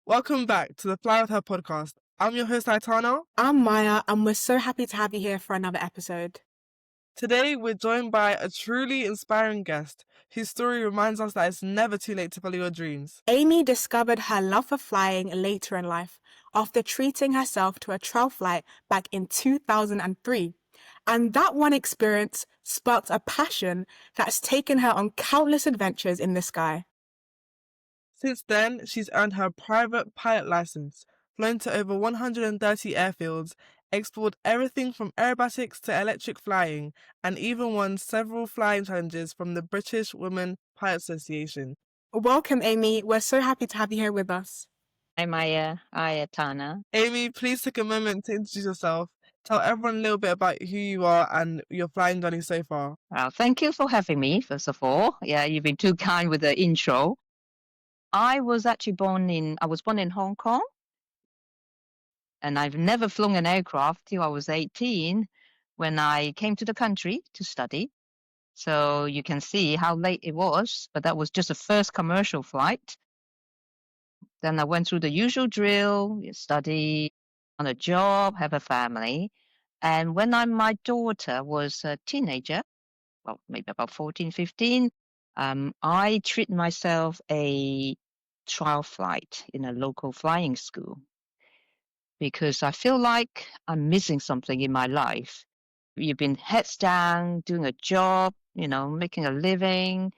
Welcome back to the Fly With Her podcast. I'm your host, Aitana. I'm Maya, and we're so happy to have you here for another episode. Today, we're joined by a truly inspiring guest whose story reminds us that it's never too late to follow your dreams. Amy discovered her love for flying later in life after treating herself to a trial flight back in 2003. And that one experience sparked a passion that's taken her on countless adventures in the sky. Since then, she's earned her private pilot license, flown to over 130 airfields, explored everything from aerobatics to electric flying, and even won several flying challenges from the British Women Pilot Association. Welcome, Amy. We're so happy to have you here with us. Hi, Maya. Hi, Tana. Amy, please take a moment to introduce yourself. Tell everyone a little bit about who you are and your flying journey so far. Well, thank you for having me, first of all. Yeah, you've been too kind with the intro. I was born in Hong Kong, and I've never flown an aircraft till I was 18 when I came to the country to study. So you can see how late it was, but that was just the first commercial flight. Then I went through the usual drill, study, on a job, have a family. And when my daughter was a teenager, well, maybe about 14, 15, I treat myself a trial flight in a local flying school because I feel like I'm missing something in my life. You've been heads down, doing a job, making a living,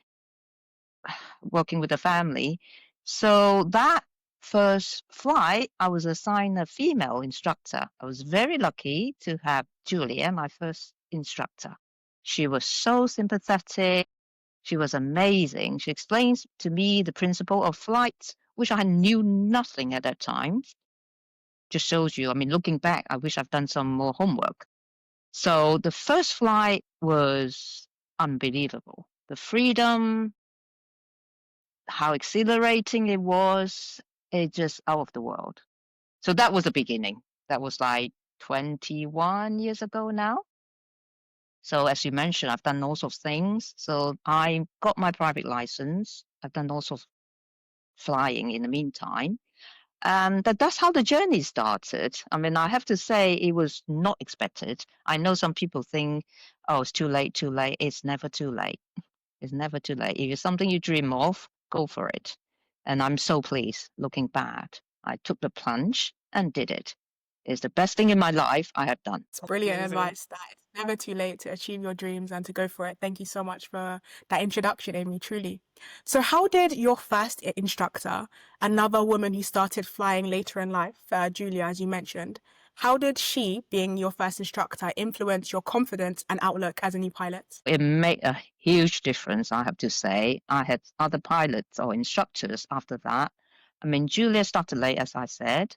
working with a family. So that first flight, I was assigned a female instructor. I was very lucky to have Julia, my first instructor. She was so sympathetic. She was amazing. She explains to me the principle of flight, which I knew nothing at that time. Just shows you, looking back, I wish I've done some more homework. So the first flight was unbelievable. The freedom, how exhilarating it was, it's just out of the world. So that was the beginning. That was like 21 years ago now. So as you mentioned, I've done all sorts of things. So I got my private license. I've done all sorts of flying in the meantime. And that's how the journey started. I have to say it was not expected. I know some people think, oh, it's too late, too late. It's never too late. It's never too late. If it's something you dream of, go for it. And I'm so pleased looking back. I took the plunge and did it. It's the best thing in my life I have done. It's brilliant advice that it's never too late to achieve your dreams and to go for it. Thank you so much for that introduction, Amy, truly. So how did your first instructor, another woman who started flying later in life, Julia, as you mentioned, how did she, being your first instructor, influence your confidence and outlook as a new pilot? It made a huge difference, I have to say. I had other pilots or instructors after that. Julia started late, as I said.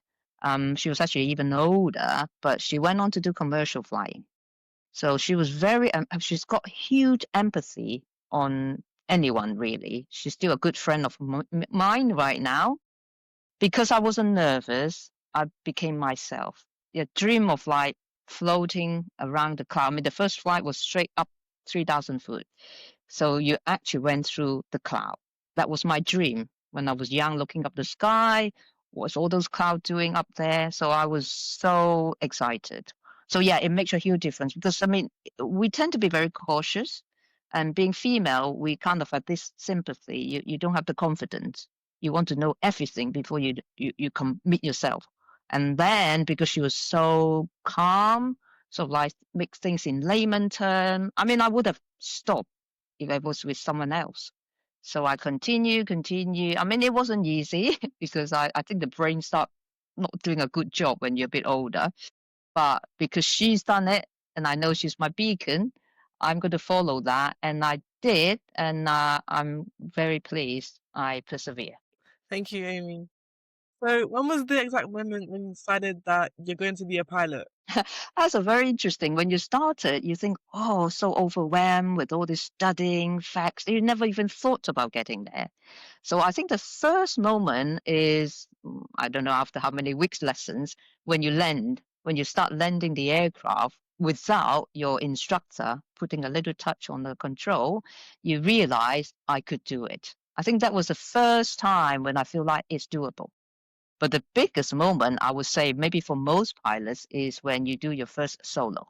She was actually even older, but she went on to do commercial flying. So she was she's got huge empathy on anyone, really. She's still a good friend of mine right now. Because I wasn't nervous, I became myself. The dream of like floating around the cloud. The first flight was straight up 3,000 foot. So you actually went through the cloud. That was my dream when I was young, looking up the sky. What's all those clouds doing up there? So I was so excited. So yeah, it makes a huge difference because we tend to be very cautious, and being female, we kind of have this sympathy. You don't have the confidence. You want to know everything before you commit yourself. And then because she was so calm, sort of like make things in layman term. I would have stopped if I was with someone else. So I continue. It wasn't easy because I think the brain start not doing a good job when you're a bit older. But because she's done it and I know she's my beacon, I'm going to follow that. And I did. And I'm very pleased I persevere. Thank you, Amy. So when was the exact moment when you decided that you're going to be a pilot? That's a very interesting. When you started, you think, oh, so overwhelmed with all this studying, facts. You never even thought about getting there. So I think the first moment is, I don't know after how many weeks lessons, when you start landing the aircraft without your instructor putting a little touch on the control, you realize I could do it. I think that was the first time when I feel like it's doable. But the biggest moment, I would say, maybe for most pilots, is when you do your first solo.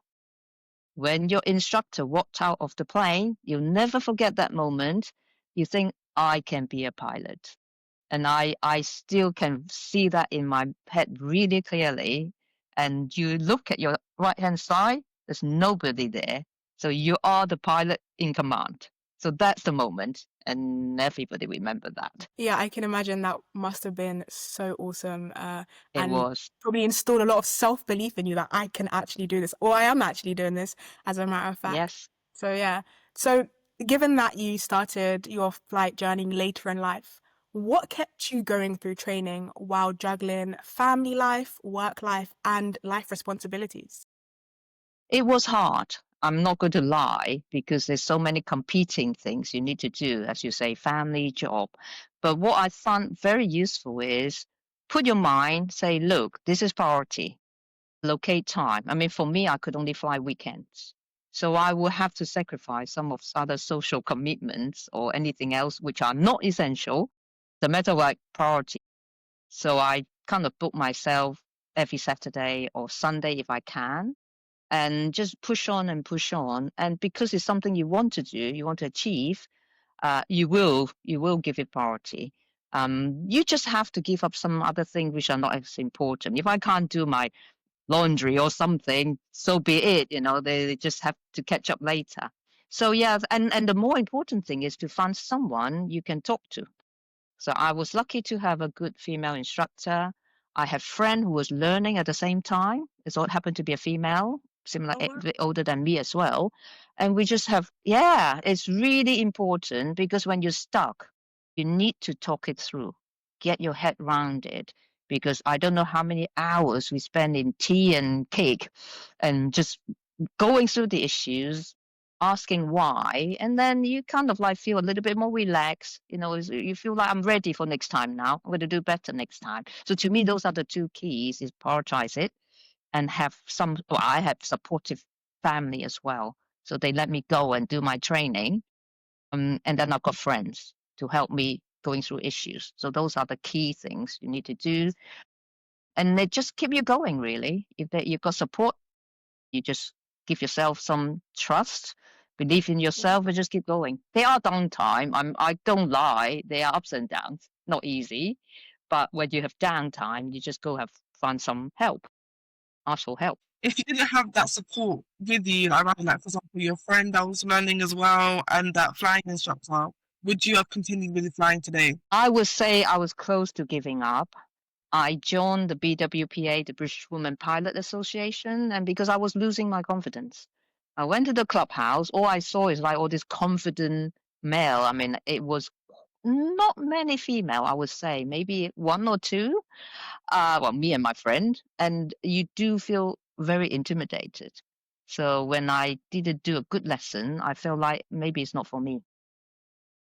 When your instructor walked out of the plane, you'll never forget that moment. You think, I can be a pilot. And I still can see that in my head really clearly. And you look at your right hand side, there's nobody there. So you are the pilot in command. So that's the moment. And everybody remember that. Yeah, I can imagine that must have been so awesome, It and was. probably installed a lot of self-belief in you that I can actually do this, or I am actually doing this, as a matter of fact. Yes. So yeah. So given that you started your flight journey later in life, what kept you going through training while juggling family life, work life, and life responsibilities? It was hard. I'm not going to lie because there's so many competing things you need to do, as you say, family, job. But what I found very useful is put your mind, say, look, this is priority. Locate time. I mean, for me, I could only fly weekends. So I will have to sacrifice some of other social commitments or anything else which are not essential, no matter what priority. So I kind of book myself every Saturday or Sunday if I can and just push on and push on. And because it's something you want to do, you want to achieve, you will give it priority. You just have to give up some other things which are not as important. If I can't do my laundry or something, so be it. They just have to catch up later. So yeah, and the more important thing is to find someone you can talk to. So I was lucky to have a good female instructor. I have friend who was learning at the same time. It all happened to be a female, similar, Oh a wow. bit older than me as well. And we just have, yeah, it's really important because when you're stuck, you need to talk it through, get your head round it. Because I don't know how many hours we spend in tea and cake and just going through the issues, asking why, and then you kind of like feel a little bit more relaxed. You feel like I'm ready for next time now. I'm going to do better next time. So to me, those are the two keys: is prioritize it and have some. Well, I have supportive family as well, so they let me go and do my training. And then I've got friends to help me going through issues. So those are the key things you need to do, and they just keep you going. Really, if you've got support, you just give yourself some trust, believe in yourself, and just keep going. There are downtime. I don't lie. There are ups and downs. Not easy, but when you have downtime, you just go find some help. Ask for help. If you didn't have that support with you around, like, for example, your friend that was learning as well and that flying instructor, would you have continued with the flying today? I would say I was close to giving up. I joined the BWPA, the British Women Pilot Association, and because I was losing my confidence, I went to the clubhouse. All I saw is like all this confident male. I mean, it was not many female, I would say, maybe one or two. Well, me and my friend, and you do feel very intimidated. So when I didn't do a good lesson, I felt like maybe it's not for me.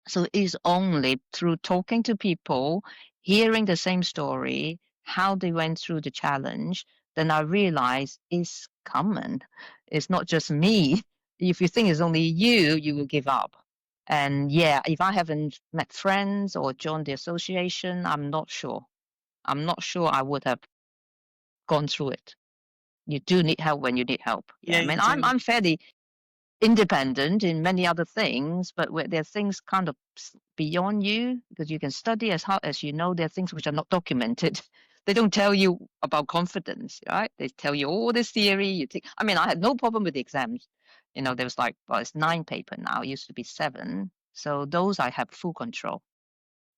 So it's only through talking to people, hearing the same story, how they went through the challenge, then I realized it's common. It's not just me. If you think it's only you, you will give up. And yeah, if I haven't met friends or joined the association, I'm not sure. I'm not sure I would have gone through it. You do need help when you need help. Yeah, Yeah, I mean, you I'm do. I'm fairly independent in many other things, but where there are things kind of beyond you because you can study as hard as you know. There are things which are not documented. They don't tell you about confidence, right? They tell you all this theory. You take. I mean, I had no problem with the exams. There was like, well, it's 9 paper now. It used to be 7. So those I have full control.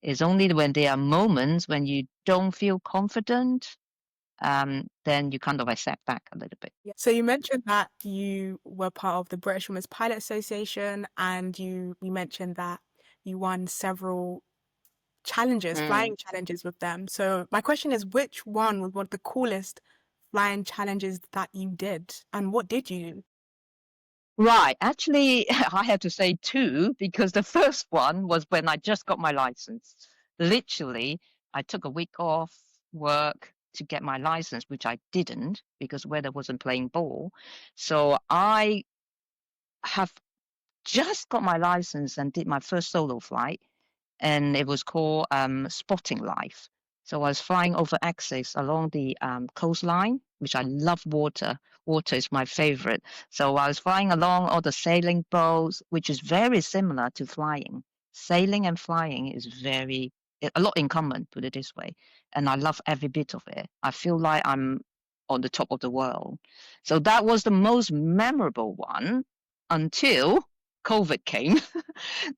It's only when there are moments when you don't feel confident, then you kind of like step back a little bit. Yeah. So you mentioned that you were part of the British Women's Pilot Association, and you mentioned that you won several challenges, Mm. flying challenges with them. So my question is, which one was one of the coolest flying challenges that you did, and what did you do? Right. Actually, I have to say two because the first one was when I just got my license. Literally, I took a week off work to get my license, which I didn't because weather wasn't playing ball. So I have just got my license and did my first solo flight, and it was called Spotting Life. So I was flying over Essex along the coastline, which I love water. Water is my favorite. So I was flying along all the sailing boats, which is very similar to flying. Sailing and flying is a lot in common, put it this way. And I love every bit of it. I feel like I'm on the top of the world. So that was the most memorable one until COVID came.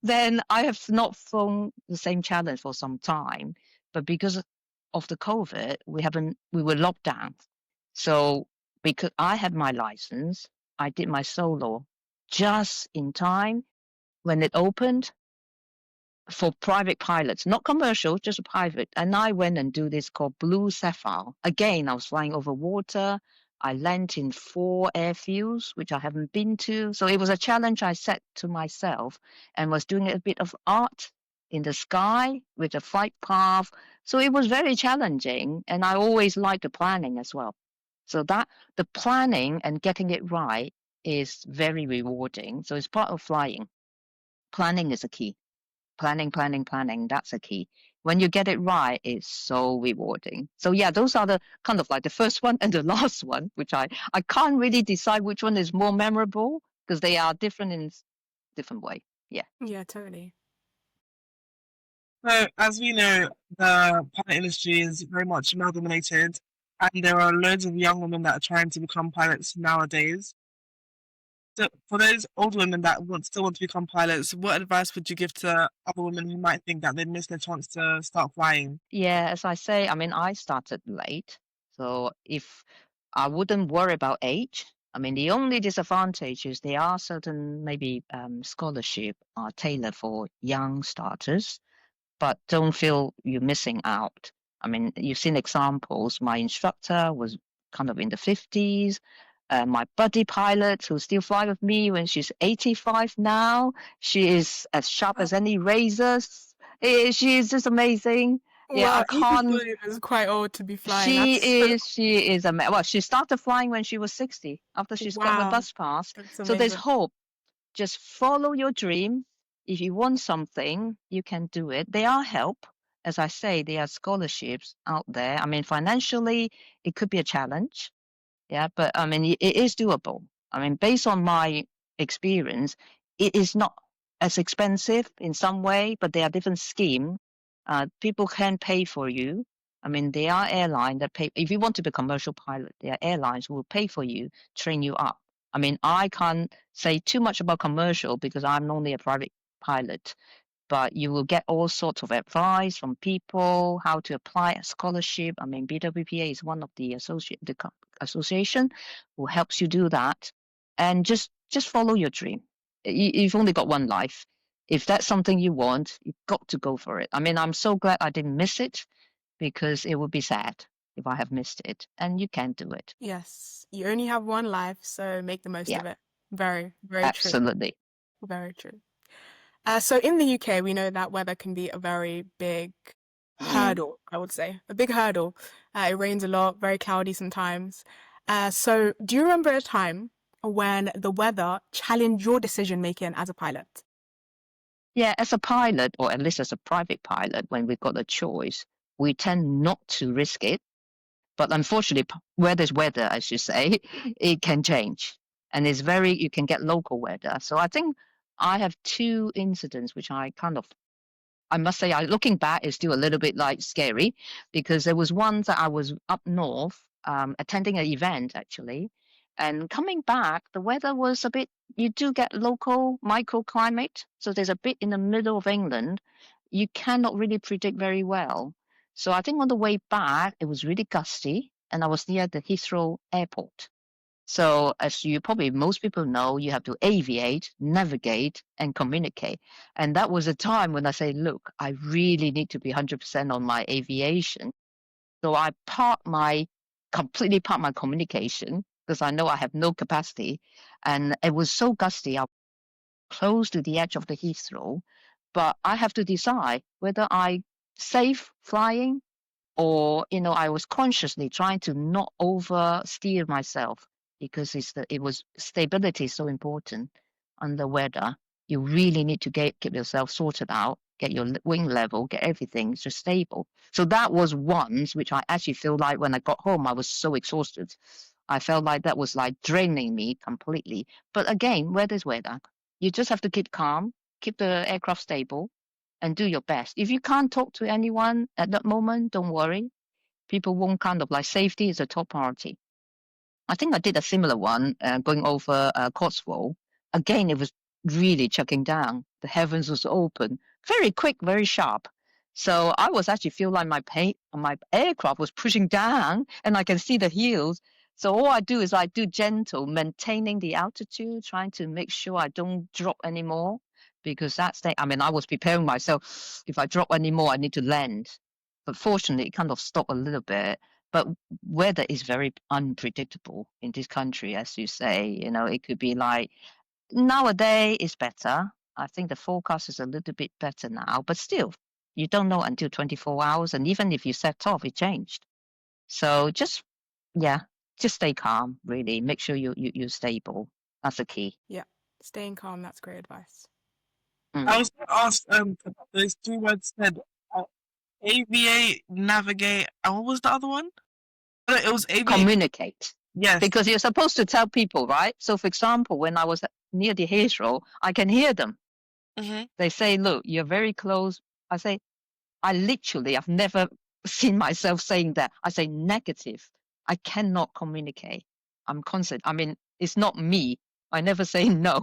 Then I have not flown the same challenge for some time. But because of the COVID, we were locked down. So because I had my license, I did my solo just in time when it opened for private pilots, not commercial, just private. And I went and do this called Blue Sapphire. Again, I was flying over water. I landed in 4 airfields, which I haven't been to. So it was a challenge I set to myself and was doing a bit of art in the sky with a flight path. So it was very challenging. And I always liked the planning as well. So that the planning and getting it right is very rewarding. So it's part of flying. Planning is a key. Planning. That's a key. When you get it right, it's so rewarding. So yeah, those are the kind of like the first one and the last one, which I can't really decide which one is more memorable because they are different in different way. Yeah. Yeah, totally. So, as we know, the pilot industry is very much male dominated, and there are loads of young women that are trying to become pilots nowadays. So, for those older women that still want to become pilots, what advice would you give to other women who might think that they've missed their chance to start flying? Yeah, as I say, I mean, I started late. So if I wouldn't worry about age, I mean, the only disadvantage is there are certain maybe scholarship are tailored for young starters, but don't feel you're missing out. I mean, you've seen examples. My instructor was kind of in the 50s. My buddy pilot who still fly with me when she's 85 now, she is as sharp Oh, as any razors. She is just amazing. Yeah, I wow, can't. 85 is quite old to be flying. She That's so, is. She is amazing. Well, she started flying when she was 60 after she's got her wow, bus pass. that's So there's amazing. hope. Just follow your dream. If you want something, you can do it. There are help. As I say, there are scholarships out there. I mean, financially, it could be a challenge. Yeah, but I mean, it is doable. I mean, based on my experience, it is not as expensive in some way, but there are different schemes. People can pay for you. I mean, there are airlines that pay. If you want to be a commercial pilot, there are airlines who will pay for you, train you up. I mean, I can't say too much about commercial because I'm only a private pilot, but you will get all sorts of advice from people how to apply a scholarship. I mean, BWPA is one of the association who helps you do that, and just follow your dream. You've only got one life. If that's something you want, you've got to go for it. I mean, I'm so glad I didn't miss it because it would be sad if I have missed it, and you can do it. Yes, you only have one life, so make the most Yeah, of it. Very, very true. absolutely. Very true. So in the UK, we know that weather can be a very big hurdle, I would say, a big hurdle. It rains a lot, very cloudy sometimes. So do you remember a time when the weather challenged your decision making as a pilot? Yeah, as a pilot, or at least as a private pilot, when we've got a choice, we tend not to risk it. But unfortunately, weather's weather, as you say, it can change. And you can get local weather. So I think I have 2 incidents which I must say, looking back, is still a little bit like scary because there was one that I was up north attending an event actually. And coming back, the weather was a bit, you do get local microclimate. So there's a bit in the middle of England. You cannot really predict very well. So I think on the way back, it was really gusty and I was near the Heathrow airport. So as you probably most people know, you have to aviate, navigate, and communicate. And that was a time when I say, look, I really need to be 100% on my aviation. So I completely parked my communication because I know I have no capacity. And it was so gusty, I was close to the edge of the Heathrow. But I have to decide whether I safe flying or I was consciously trying to not oversteer myself because it was stability is so important under weather. You really need to keep yourself sorted out get your wing level, get everything just stable. So that was once which I actually feel like when I got home, I was so exhausted. I felt like that was like draining me completely. But again, weather's weather. You just have to keep calm, keep the aircraft stable, and do your best. If you can't talk to anyone at that moment, don't worry. People won't kind of like safety is a top priority. I think I did a similar one going over Cotswold. Again, it was really chucking down. The heavens was open, very quick, very sharp. So I was actually feel like my aircraft was pushing down, and I can see the heels. So all I do is I do gentle, maintaining the altitude, trying to make sure I don't drop anymore, because that's the. I mean, I was preparing myself. If I drop anymore, I need to land. But fortunately, it kind of stopped a little bit. But weather is very unpredictable in this country, as you say. It could be like nowadays is better. I think the forecast is a little bit better now, but still, you don't know until 24 hours. And even if you set off, it changed. So yeah, just stay calm, really. Make sure you're stable. That's the key. Yeah, staying calm, that's great advice. I Mm. was going to ask those two words said uh, aviate, navigate, and what was the other one? No, it was aviate. Communicate. Yes. Because you're supposed to tell people, right? So, for example, when I was near the Heathrow, I can hear them. Hmm. They say, look, you're very close. I say, I've never seen myself saying that. I say negative. I cannot communicate. I'm constant. I mean, it's not me. I never say no,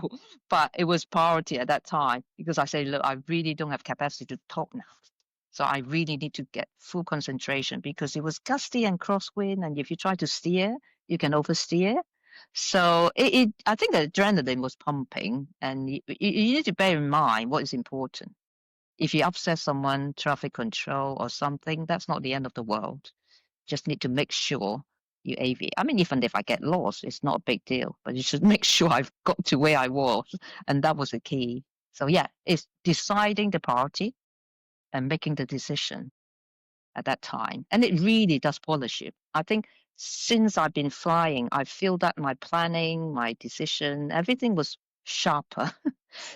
but it was priority at that time because I say, look, I really don't have capacity to talk now. So I really need to get full concentration because it was gusty and crosswind. And if you try to steer, you can oversteer. So I think the adrenaline was pumping, and you need to bear in mind what is important. If you upset someone, traffic control or something, that's not the end of the world. Just need to make sure you aviate. I mean, even if I get lost, it's not a big deal, but you should make sure I've got to where I was. And that was the key. So yeah, it's deciding the priority and making the decision at that time. And it really does polish you. I think since I've been flying, I feel that my planning, my decision, everything was sharper.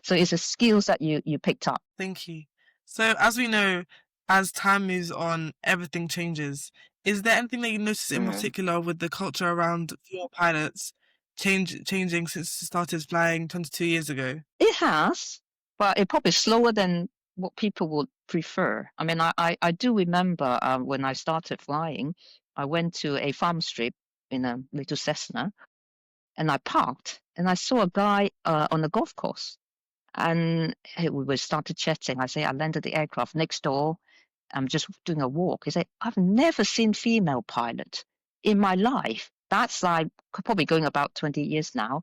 So it's a skills that you picked up. Thank you. So, as we know, as time moves on, everything changes. Is there anything that you notice in Mm. particular with the culture around female pilots changing since you started flying 22 years ago? It has, but it probably slower than what people would prefer. I mean, I do remember when I started flying, I went to a farm strip in a little Cessna, and I parked, and I saw a guy on a golf course, and we were started chatting. I say I landed the aircraft next door. I'm just doing a walk. He said, I've never seen female pilot in my life. That's like probably going about 20 years now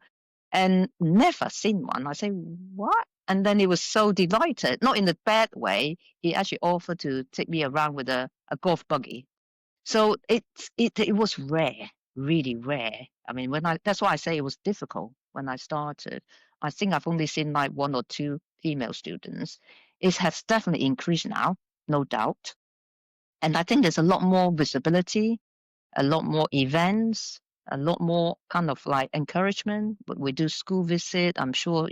and never seen one. I say, what? And then he was so delighted, not in a bad way. He actually offered to take me around with a golf buggy. So it was rare, really rare. I mean, that's why I say it was difficult when I started. I think I've only seen like one or two female students. It has definitely increased now, no doubt. And I think there's a lot more visibility, a lot more events, a lot more kind of like encouragement. But we do school visit. I'm sure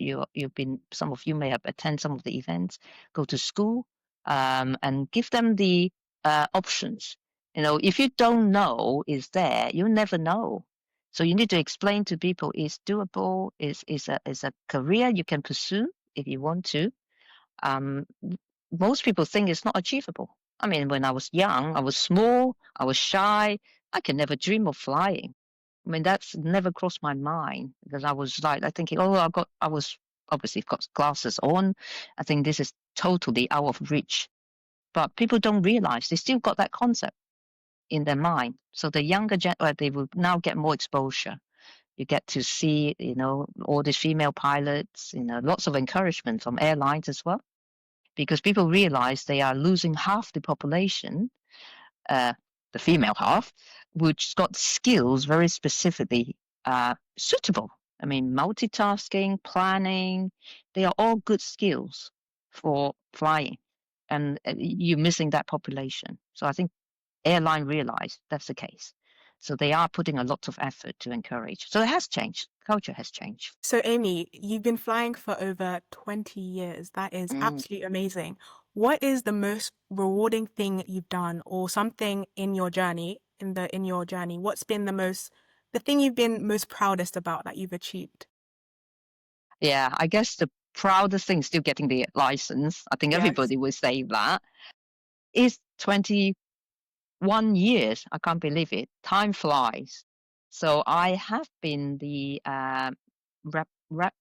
some of you may have attended some of the events. Go to school, and give them the options. If you don't know is there, you never know. So you need to explain to people it's doable. Is a career you can pursue if you want to. um, Most people think it's not achievable. I mean, when I was young, I was small, I was shy, I can never dream of flying. I mean, that's never crossed my mind because I was like, I thinking, oh, I was obviously got glasses on. I think this is totally out of reach. But people don't realize they still got that concept in their mind. So the younger they will now get more exposure. You get to see, all these female pilots, lots of encouragement from airlines as well because people realize they are losing half the population, uh, the female half, which got skills very specifically suitable. I mean, multitasking, planning, they are all good skills for flying. And you're missing that population. So I think airline realized that's the case. So they are putting a lot of effort to encourage. So it has changed. Culture has changed. So, Amy, you've been flying for over 20 years. That is Mm. absolutely amazing. What is the most rewarding thing you've done or something in your journey, in your journey? What's been the thing you've been most proudest about that you've achieved? Yeah, I guess the proudest thing is still getting the license. I think Yes. everybody will say that. It's 21 years. I can't believe it. Time flies. So I have been the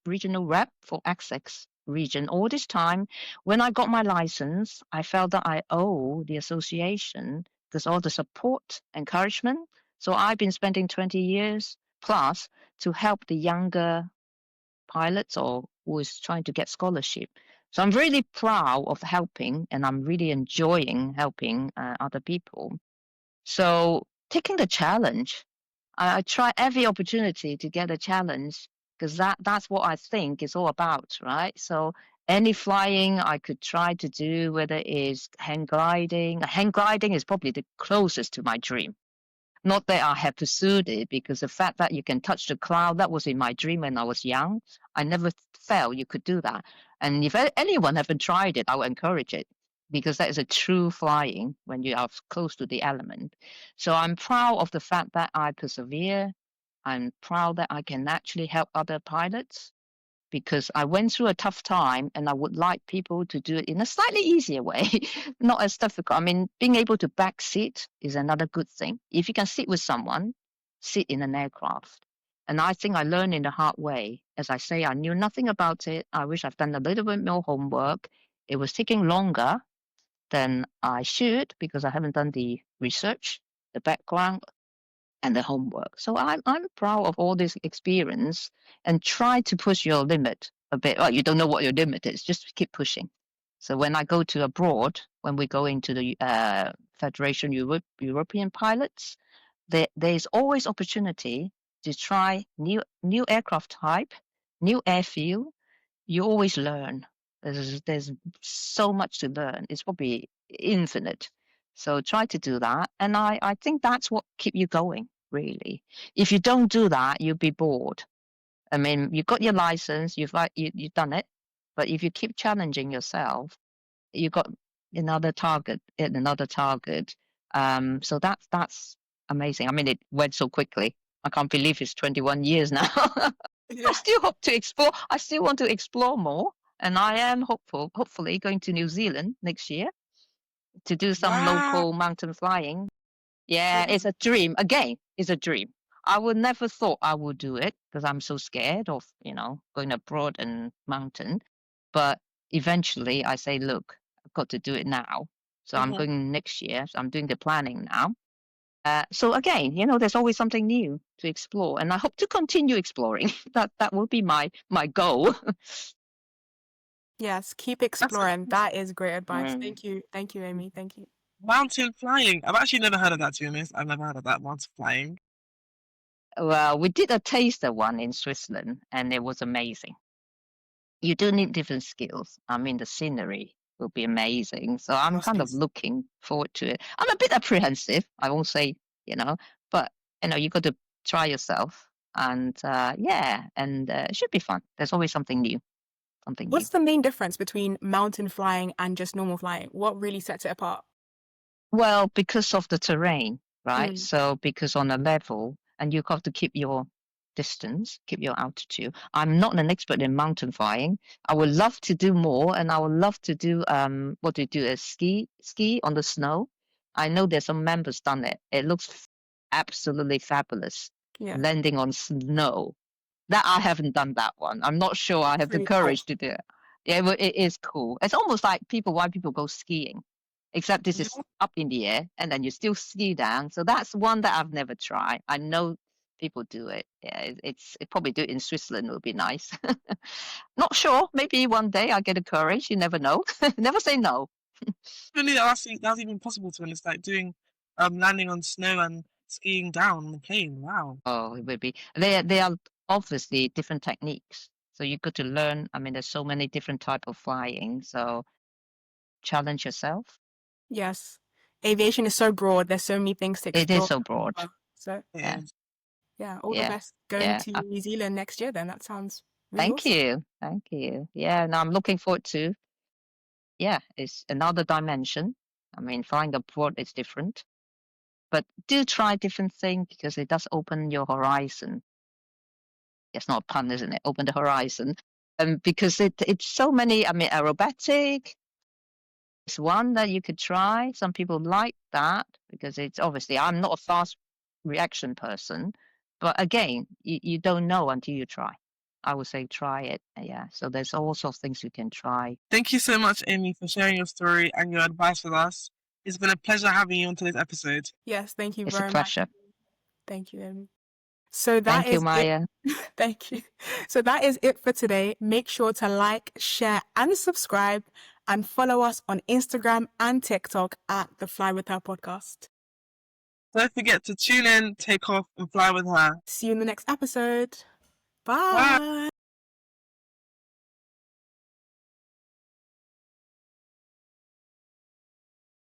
regional rep for Essex region all this time. When I got my license, I felt that I owe the association because all the support, encouragement. So I've been spending 20 years plus to help the younger pilots or who is trying to get scholarship. So I'm really proud of helping, and I'm really enjoying helping other people. So taking the challenge, I try every opportunity to get a challenge because that's what I think it's all about, right? So any flying I could try to do, whether it is hang gliding. Hang gliding is probably the closest to my dream. Not that I have pursued it, because the fact that you can touch the cloud, that was in my dream when I was young. I never felt you could do that. And if anyone haven't tried it, I would encourage it because that is a true flying when you are close to the element. So I'm proud of the fact that I persevere. I'm proud that I can actually help other pilots because I went through a tough time and I would like people to do it in a slightly easier way, not as difficult. I mean, being able to back seat is another good thing. If you can sit with someone, sit in an aircraft. And I think I learned in the hard way. As I say, I knew nothing about it. I wish I've done a little bit more homework. It was taking longer than I should because I haven't done the research, the background, and the homework. So I'm proud of all this experience and try to push your limit a bit. Well, you don't know what your limit is, just keep pushing. So when I go to abroad, when we go into the Federation European pilots, there's always opportunity to try new aircraft type, new airfield. You always learn. There's so much to learn. It's probably infinite. So try to do that. And I think that's what keep you going, really. If you don't do that, you'll be bored. I mean, you got your license, you've done it. But if you keep challenging yourself, you got another target and another target. So that's amazing. I mean, it went so quickly. I can't believe it's 21 years now. I Yeah. still hope to explore. I still want to explore more, and I am hopefully going to New Zealand next year to do some Wow. local mountain flying. Yeah, Yeah. it's a dream. Again, it's a dream. I would never thought I would do it because I'm so scared of, going abroad and mountain. But eventually I say, look, I've got to do it now. So I'm Mhm. going next year. So I'm doing the planning now. So again, there's always something new to explore, and I hope to continue exploring. That will be my goal. Yes, keep That's so exploring. cool. That is great advice. Mm. Thank you. Thank you, Amy. Thank you. Mountain flying. I've actually never heard of that, to be honest. I've never heard of that, mountain flying. Well, we did a taster one in Switzerland, and it was amazing. You do need different skills. I mean, the scenery will be amazing. So I'm Must kind be. of looking forward to it. I'm a bit apprehensive, I won't say, but you got to try yourself. And yeah, and it should be fun. There's always something new, something new. What's the main difference between mountain flying and just normal flying? What really sets it apart? Well, because of the terrain, right? Mm, So because on a level, and you have to keep your distance, keep your altitude. I'm not an expert in mountain flying. I would love to do more, and I would love to do what do you do? A ski on the snow. I know there's some members done it. It looks absolutely fabulous, yeah, landing on snow. That I haven't done that one. I'm not sure I have the pretty cool. courage to do it. Yeah, but it is cool. It's almost like why people go skiing, except this is Yeah. up in the air and then you still ski down. So that's one that I've never tried. I know people do it. Yeah, it probably do it in Switzerland would be nice. Not sure. Maybe one day I get the courage. You never know. Never say no. I knew that's even possible, to be honest. Like doing, landing on snow and skiing down on the plane. Wow. Oh, it would be. They are obviously different techniques. So you got to learn. I mean, there's so many different type of flying. So challenge yourself. Yes. Aviation is so broad. There's so many things to It is explore. so broad. So, Yeah, It is. yeah, all the yeah, best going yeah. to New Zealand next year then. That sounds really Thank awesome. you. Thank you. Yeah, no, I'm looking forward to yeah, it's another dimension. I mean, flying abroad is different, but do try different things because it does open your horizon. It's not a pun, isn't it? Open the horizon. Because it's so many, I mean, aerobatic is one that you could try. Some people like that because it's obviously, I'm not a fast reaction person, but again, you don't know until you try. I would say try it. Yeah. So there's all sorts of things you can try. Thank you so much, Amy, for sharing your story and your advice with us. It's been a pleasure having you on today's episode. Yes, thank you It's a very much. pleasure. Thank you, Amy. So that Thank you, is it. Maya. Thank you. So that is it for today. Make sure to like, share, and subscribe, and follow us on Instagram and TikTok at the Fly With Her podcast. Don't forget to tune in, take off, and fly with her. See you in the next episode. Bye. Bye.